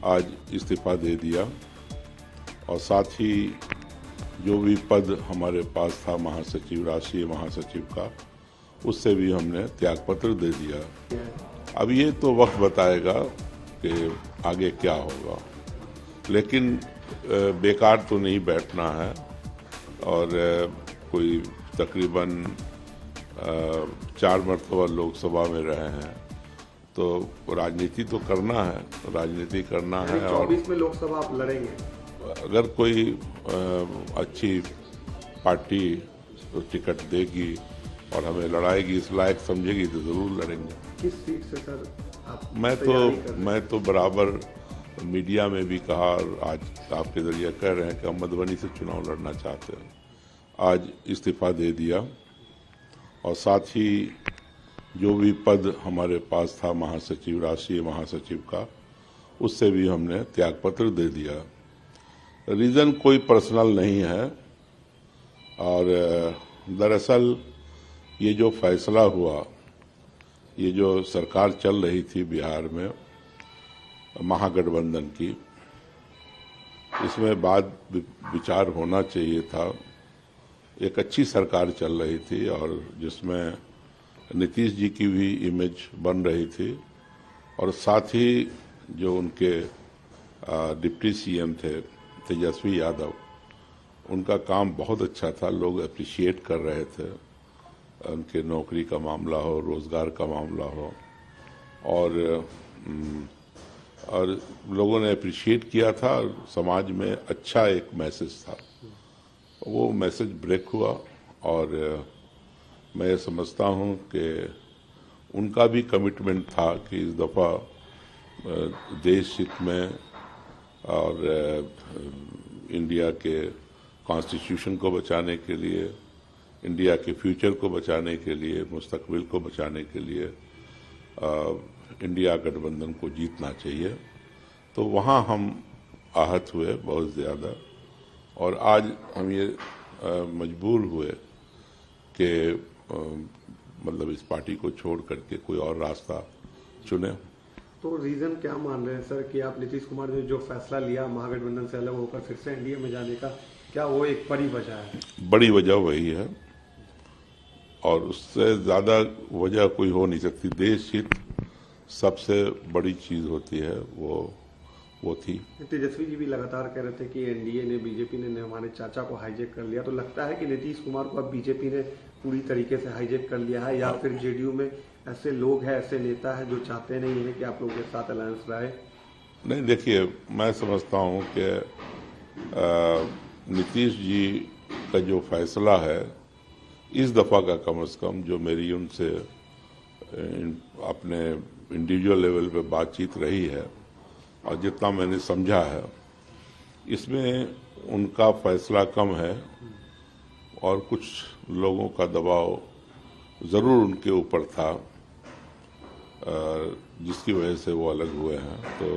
आज इस्तीफा दे दिया और साथ ही जो भी पद हमारे पास था महासचिव, राष्ट्रीय महासचिव का, उससे भी हमने त्यागपत्र दे दिया। अब ये तो वक्त बताएगा कि आगे क्या होगा, लेकिन बेकार तो नहीं बैठना है और कोई तकरीबन 4 मरतबा लोकसभा में रहे हैं तो राजनीति तो करना है, राजनीति करना है। 24 में लोकसभा आप लड़ेंगे? अगर कोई अच्छी पार्टी तो टिकट देगी और हमें लड़ाएगी, इस लायक समझेगी तो ज़रूर लड़ेंगे। किस सीट से सर आप? मैं तो बराबर मीडिया में भी कहा और आज आपके जरिए कह रहे हैं कि हम मधुबनी से चुनाव लड़ना चाहते हैं। आज इस्तीफा दे दिया और साथ ही जो भी पद हमारे पास था महासचिव, राष्ट्रीय महासचिव का, उससे भी हमने त्यागपत्र दे दिया। रीज़न कोई पर्सनल नहीं है और दरअसल ये जो फैसला हुआ, ये जो सरकार चल रही थी बिहार में महागठबंधन की, इसमें बाद विचार होना चाहिए था। एक अच्छी सरकार चल रही थी और जिसमें नीतीश जी की भी इमेज बन रही थी और साथ ही जो उनके डिप्टी सीएम थे तेजस्वी यादव, उनका काम बहुत अच्छा था, लोग अप्रिशिएट कर रहे थे। उनके नौकरी का मामला हो, रोजगार का मामला हो, और लोगों ने अप्रिशिएट किया था। समाज में अच्छा एक मैसेज था, वो मैसेज ब्रेक हुआ और मैं ये समझता हूँ कि उनका भी कमिटमेंट था कि इस दफ़ा देश हित में और इंडिया के कॉन्स्टिट्यूशन को बचाने के लिए, इंडिया के फ्यूचर को बचाने के लिए, मुस्तकबिल को बचाने के लिए इंडिया गठबंधन को जीतना चाहिए। तो वहाँ हम आहत हुए बहुत ज़्यादा और आज हम ये मजबूर हुए कि मतलब इस पार्टी को छोड़ करके कोई और रास्ता चुने। तो रीजन क्या मान रहे हैं सर कि आप नीतीश कुमार ने जो फैसला लिया महागठबंधन से अलग होकर फिर से एनडीए में जाने का, क्या वो एक बड़ी वजह है? बड़ी वजह वही है और उससे ज़्यादा वजह कोई हो नहीं सकती। देश हित सबसे बड़ी चीज़ होती है, वो थी। तेजस्वी जी भी लगातार कह रहे थे कि एनडीए ने, बीजेपी ने हमारे चाचा को हाईजैक कर लिया। तो लगता है कि नीतीश कुमार को अब बीजेपी ने पूरी तरीके से हाईजैक कर लिया है, या फिर जेडीयू में ऐसे लोग हैं, ऐसे नेता हैं जो चाहते नहीं है कि आप लोगों के साथ अलायंस रहे? नहीं, देखिए, मैं समझता हूँ कि नीतीश जी का जो फैसला है इस दफ़ा का, कम से कम जो मेरी उनसे अपने इंडिविजुअल लेवल पे बातचीत रही है और जितना मैंने समझा है, इसमें उनका फैसला कम है और कुछ लोगों का दबाव ज़रूर उनके ऊपर था जिसकी वजह से वो अलग हुए हैं। तो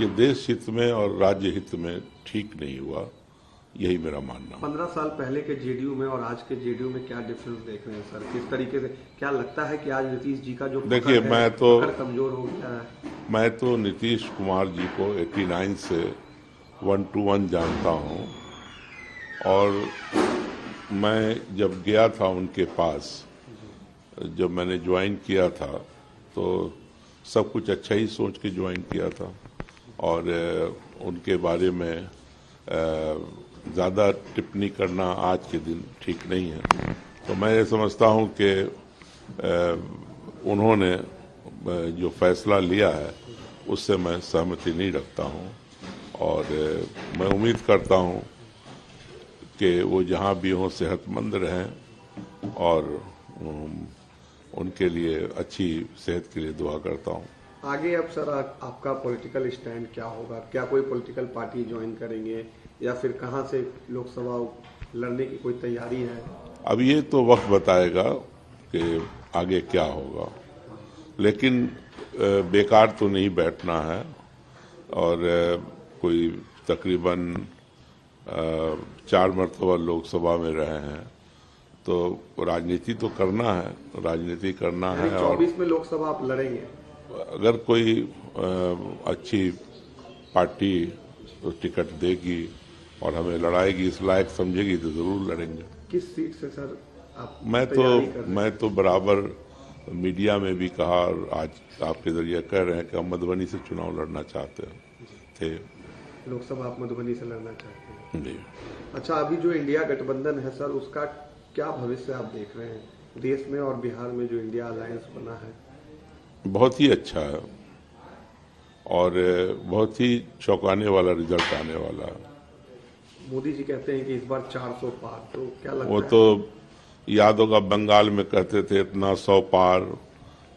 ये देश हित में और राज्य हित में ठीक नहीं हुआ, यही मेरा मानना। 15 साल पहले के जेडीयू में और आज के जेडीयू में क्या डिफरेंस देख रहे हैं सर? किस तरीके से क्या लगता है कि आज नीतीश जी का जो देखिए, कमजोर हो गया है? मैं तो नीतीश कुमार जी को 89 से 1 to 1 जानता हूँ और मैं जब गया था उनके पास, जब मैंने ज्वाइन किया था तो सब कुछ अच्छा ही सोच के ज्वाइन किया था और उनके बारे में ज़्यादा टिप्पणी करना आज के दिन ठीक नहीं है। तो मैं ये समझता हूँ कि उन्होंने जो फैसला लिया है उससे मैं सहमति नहीं रखता हूँ और मैं उम्मीद करता हूँ कि वो जहाँ भी हों सेहतमंद रहें और उनके लिए अच्छी सेहत के लिए दुआ करता हूँ। आगे अब सर आपका पॉलिटिकल स्टैंड क्या होगा? क्या कोई पॉलिटिकल पार्टी ज्वाइन करेंगे या फिर कहां से लोकसभा लड़ने की कोई तैयारी है? अब ये तो वक्त बताएगा कि आगे क्या होगा, लेकिन बेकार तो नहीं बैठना है और कोई तकरीबन 4 मरतबा लोकसभा में रहे हैं तो राजनीति तो करना है, राजनीति करना है। 24 में लोकसभा आप लड़ेंगे? अगर कोई अच्छी पार्टी तो टिकट देगी और हमें लड़ाएगी, इस लायक समझेगी तो जरूर लड़ेंगे। किस सीट से सर आप मैं तो बराबर मीडिया में भी कहा और आज आपके जरिए कह रहे हैं कि हम मधुबनी से चुनाव लड़ना चाहते थे। लोकसभा आप मधुबनी से लड़ना चाहते हैं जी। अच्छा, अभी जो इंडिया गठबंधन है सर, उसका क्या भविष्य आप देख रहे हैं देश में और बिहार में? जो इंडिया अलायंस बना है बहुत ही अच्छा है और बहुत ही चौंकाने वाला रिजल्ट आने वाला है। मोदी जी कहते हैं कि इस बार 400 पार, तो क्या लगता वो है? तो याद होगा बंगाल में कहते थे इतना 100 पार,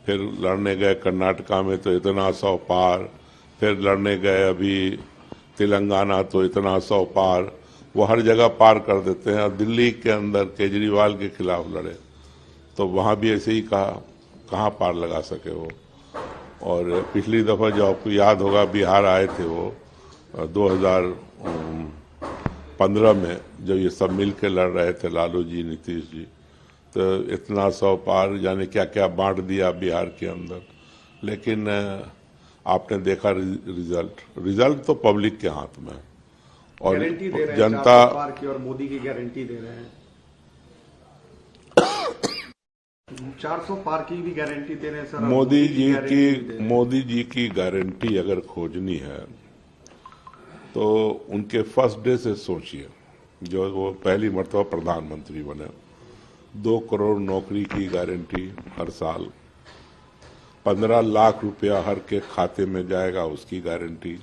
फिर लड़ने गए कर्नाटका में तो इतना 100 पार, फिर लड़ने गए अभी तेलंगाना तो इतना 100 पार। वो हर जगह पार कर देते हैं। और दिल्ली के अंदर केजरीवाल के खिलाफ लड़े तो वहां भी ऐसे ही कहा, कहाँ पार लगा सके वो। और पिछली दफा जो आपको याद होगा बिहार आए थे वो 2015 में, जब ये सब मिल के लड़ रहे थे लालू जी नीतीश जी, तो इतना 100 पार जाने क्या क्या बांट दिया बिहार के अंदर। लेकिन आपने देखा रिजल्ट तो पब्लिक के हाथ में है और गारंटी दे रहे हैं जनता 400 पार की, और मोदी की गारंटी दे रहे हैं 400 पार की भी गारंटी दे रहे हैं सर। मोदी जी की गारंटी अगर खोजनी है तो उनके फर्स्ट डे से सोचिए, जो वो पहली मर्तबा प्रधानमंत्री बने, 2 करोड़ नौकरी की गारंटी हर साल, 15 लाख रुपया हर के खाते में जाएगा उसकी गारंटी,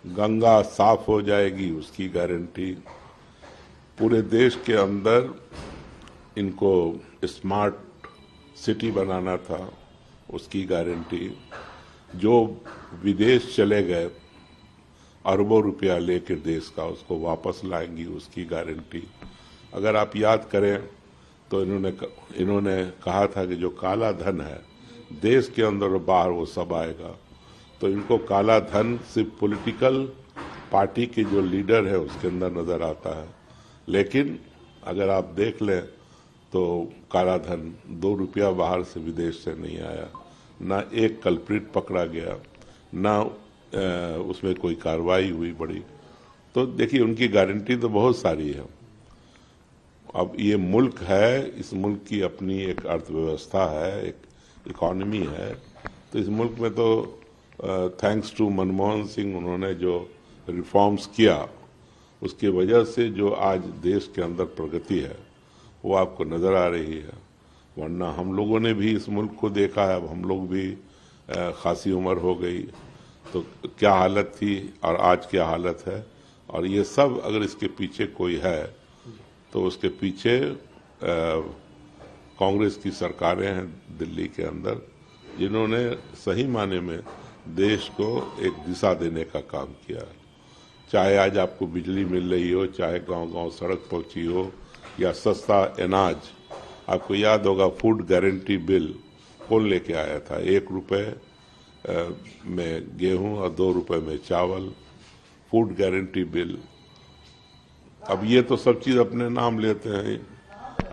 गंगा साफ हो जाएगी उसकी गारंटी, पूरे देश के अंदर इनको स्मार्ट सिटी बनाना था उसकी गारंटी, जो विदेश चले गए अरबों रुपया लेकर देश का उसको वापस लाएंगी उसकी गारंटी। अगर आप याद करें तो इन्होंने कहा था कि जो काला धन है देश के अंदर और बाहर वो सब आएगा। तो इनको काला धन सिर्फ पॉलिटिकल पार्टी के जो लीडर है उसके अंदर नजर आता है, लेकिन अगर आप देख लें तो काला धन 2 रुपया बाहर से विदेश से नहीं आया, ना एक कल्प्रिट पकड़ा गया, ना उसमें कोई कार्रवाई हुई बड़ी। तो देखिए उनकी गारंटी तो बहुत सारी है। अब ये मुल्क है, इस मुल्क की अपनी एक अर्थव्यवस्था है, एक इकोनॉमी है। तो इस मुल्क में तो थैंक्स टू मनमोहन सिंह उन्होंने जो रिफॉर्म्स किया उसकी वजह से जो आज देश के अंदर प्रगति है वो आपको नजर आ रही है। वरना हम लोगों ने भी इस मुल्क को देखा है, अब हम लोग भी खासी उम्र हो गई तो क्या हालत थी और आज क्या हालत है। और ये सब अगर इसके पीछे कोई है तो उसके पीछे कांग्रेस की सरकारें हैं दिल्ली के अंदर, जिन्होंने सही माने में देश को एक दिशा देने का काम किया है। चाहे आज आपको बिजली मिल रही हो, चाहे गांव-गांव सड़क पहुंची हो, या सस्ता अनाज। आपको याद होगा फूड गारंटी बिल कौन लेके आया था? 1 रुपए में गेहूं और 2 रुपए में चावल, फूड गारंटी बिल। अब ये तो सब चीज अपने नाम लेते हैं।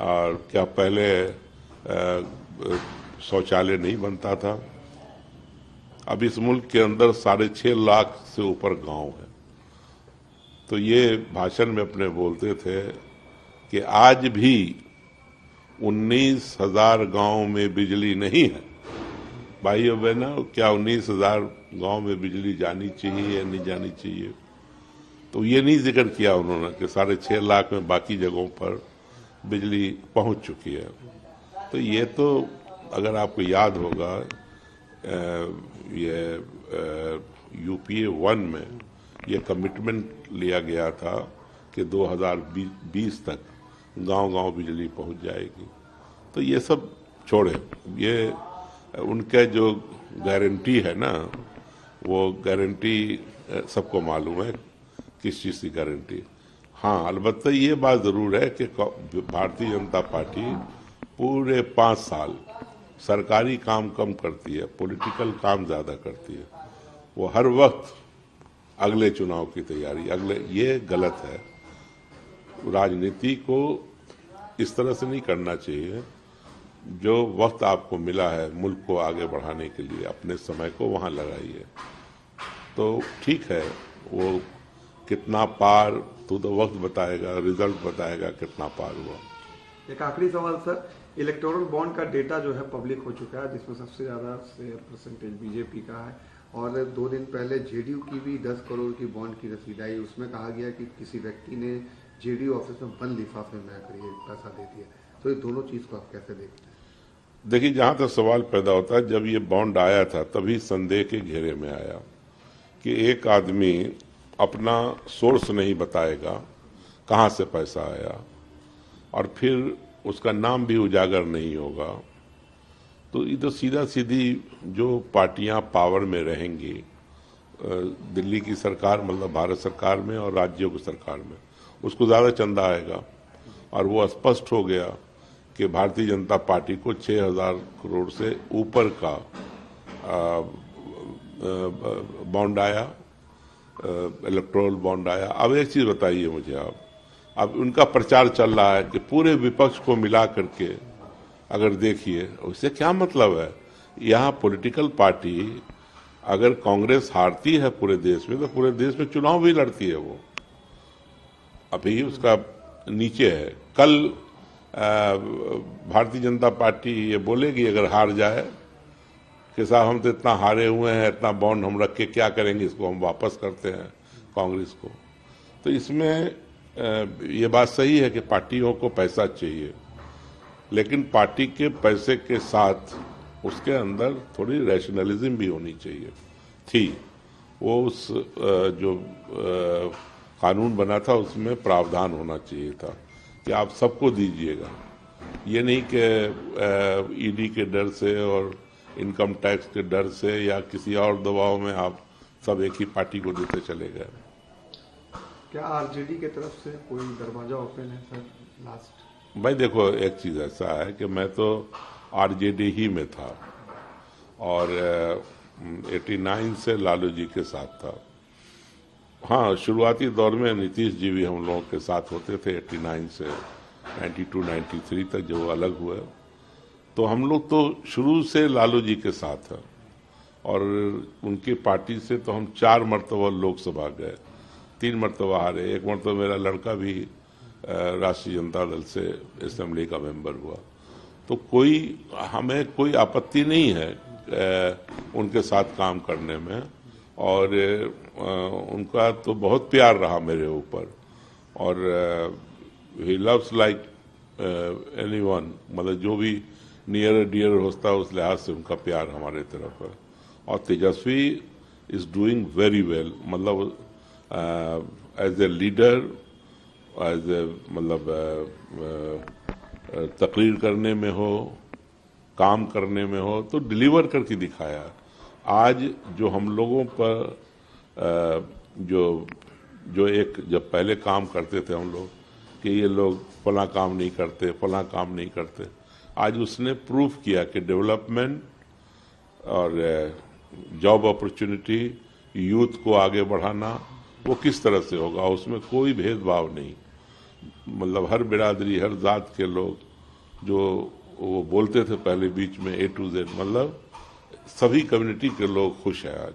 और क्या पहले शौचालय नहीं बनता था? अब इस मुल्क के अंदर 6.5 लाख से ऊपर गांव है। तो ये भाषण में अपने बोलते थे कि आज भी 19,000 गांव में बिजली नहीं है। भाइयों बहनों, क्या 19,000 गांव में बिजली जानी चाहिए या नहीं जानी चाहिए? तो ये नहीं जिक्र किया उन्होंने कि 6.5 लाख में बाकी जगहों पर बिजली पहुंच चुकी है। तो ये तो अगर आपको याद होगा ये UPA 1 में ये कमिटमेंट लिया गया था कि 2020 तक गांव-गांव बिजली पहुंच जाएगी। तो ये सब छोड़े, ये उनका जो गारंटी है ना, वो गारंटी सबको मालूम है किस चीज़ की गारंटी। हाँ, अलबत्ता ये बात ज़रूर है कि भारतीय जनता पार्टी पूरे 5 साल सरकारी काम कम करती है, पॉलिटिकल काम ज़्यादा करती है। वो हर वक्त अगले चुनाव की तैयारी, ये गलत है। राजनीति को इस तरह से नहीं करना चाहिए। जो वक्त आपको मिला है मुल्क को आगे बढ़ाने के लिए, अपने समय को वहां लगाइए। तो ठीक है, वो कितना पार तो वक्त बताएगा, रिजल्ट बताएगा कितना पार हुआ। एक आखिरी सवाल सर, इलेक्टोरल बॉन्ड का डेटा जो है पब्लिक हो चुका है, जिसमें सबसे ज्यादा शेयर परसेंटेज बीजेपी का है, और 2 दिन पहले जेडीयू की भी 10 करोड़ की बॉन्ड की रसीद आई। उसमें कहा गया कि किसी व्यक्ति ने जेडीयू ऑफिस में बंद लिफाफे में आकर ये पैसा दे दिया। तो ये दोनों चीज को आप कैसे देखते हैं? देखिए, जहां तक सवाल पैदा होता है, जब ये बॉन्ड आया था तभी संदेह के घेरे में आया कि एक आदमी अपना सोर्स नहीं बताएगा कहां से पैसा आया, और फिर उसका नाम भी उजागर नहीं होगा, तो ये तो सीधा सीधी जो पार्टियां पावर में रहेंगी, दिल्ली की सरकार मतलब भारत सरकार में और राज्यों की सरकार में, उसको ज्यादा चंदा आएगा। और वो स्पष्ट हो गया कि भारतीय जनता पार्टी को 6,000 करोड़ से ऊपर का बॉन्ड आया, इलेक्टोरल बॉन्ड आया। अब एक चीज बताइए मुझे आप, अब उनका प्रचार चल रहा है कि पूरे विपक्ष को मिला करके अगर देखिए, उससे क्या मतलब है? यहाँ पॉलिटिकल पार्टी अगर कांग्रेस हारती है पूरे देश में, तो पूरे देश में चुनाव भी लड़ती है वो, अभी उसका नीचे है। कल भारतीय जनता पार्टी ये बोलेगी अगर हार जाए कि साहब हम तो इतना हारे हुए हैं, इतना बॉन्ड हम रख के क्या करेंगे, इसको हम वापस करते हैं कांग्रेस को। तो इसमें ये बात सही है कि पार्टियों को पैसा चाहिए, लेकिन पार्टी के पैसे के साथ उसके अंदर थोड़ी रैशनलिज्म भी होनी चाहिए थी। वो उस जो कानून बना था उसमें प्रावधान होना चाहिए था कि आप सबको दीजिएगा, ये नहीं कि ईडी के डर से और इनकम टैक्स के डर से या किसी और दबाव में आप सब एक ही पार्टी को देते चले गए। क्या आरजेडी की तरफ से कोई दरवाजा ओपन है सर लास्ट? भाई देखो, एक चीज ऐसा है कि मैं तो आरजेडी ही में था और 89 से लालू जी के साथ था। हाँ, शुरुआती दौर में नीतीश जी भी हम लोगों के साथ होते थे 89 से 92-93 तक, जो अलग हुए। तो हम लोग तो शुरू से लालू जी के साथ हैं, और उनकी पार्टी से तो हम 4 मरतबा लोकसभा गए, 3 मरतबा हारे, 1 मरतबा मेरा लड़का भी राष्ट्रीय जनता दल से असेंबली का मेंबर हुआ। तो हमें कोई आपत्ति नहीं है उनके साथ काम करने में, और उनका तो बहुत प्यार रहा मेरे ऊपर, और ही लव्स लाइक एनीवन, मतलब जो भी नियर डियर होता है उस लिहाज से उनका प्यार हमारे तरफ है। और Tejashwi is doing very well, मतलब as a leader, as a मतलब तकरीर करने में हो, काम करने में हो, तो डिलीवर करके दिखाया। आज जो हम लोगों पर जब पहले काम करते थे हम लोग कि ये लोग फला काम नहीं करते, फला काम नहीं करते, आज उसने प्रूव किया कि डेवलपमेंट और जॉब अपॉर्चुनिटी, यूथ को आगे बढ़ाना, वो किस तरह से होगा, उसमें कोई भेदभाव नहीं। मतलब हर बिरादरी, हर जात के लोग, जो वो बोलते थे पहले बीच में A to Z, मतलब सभी कम्युनिटी के लोग खुश हैं आज।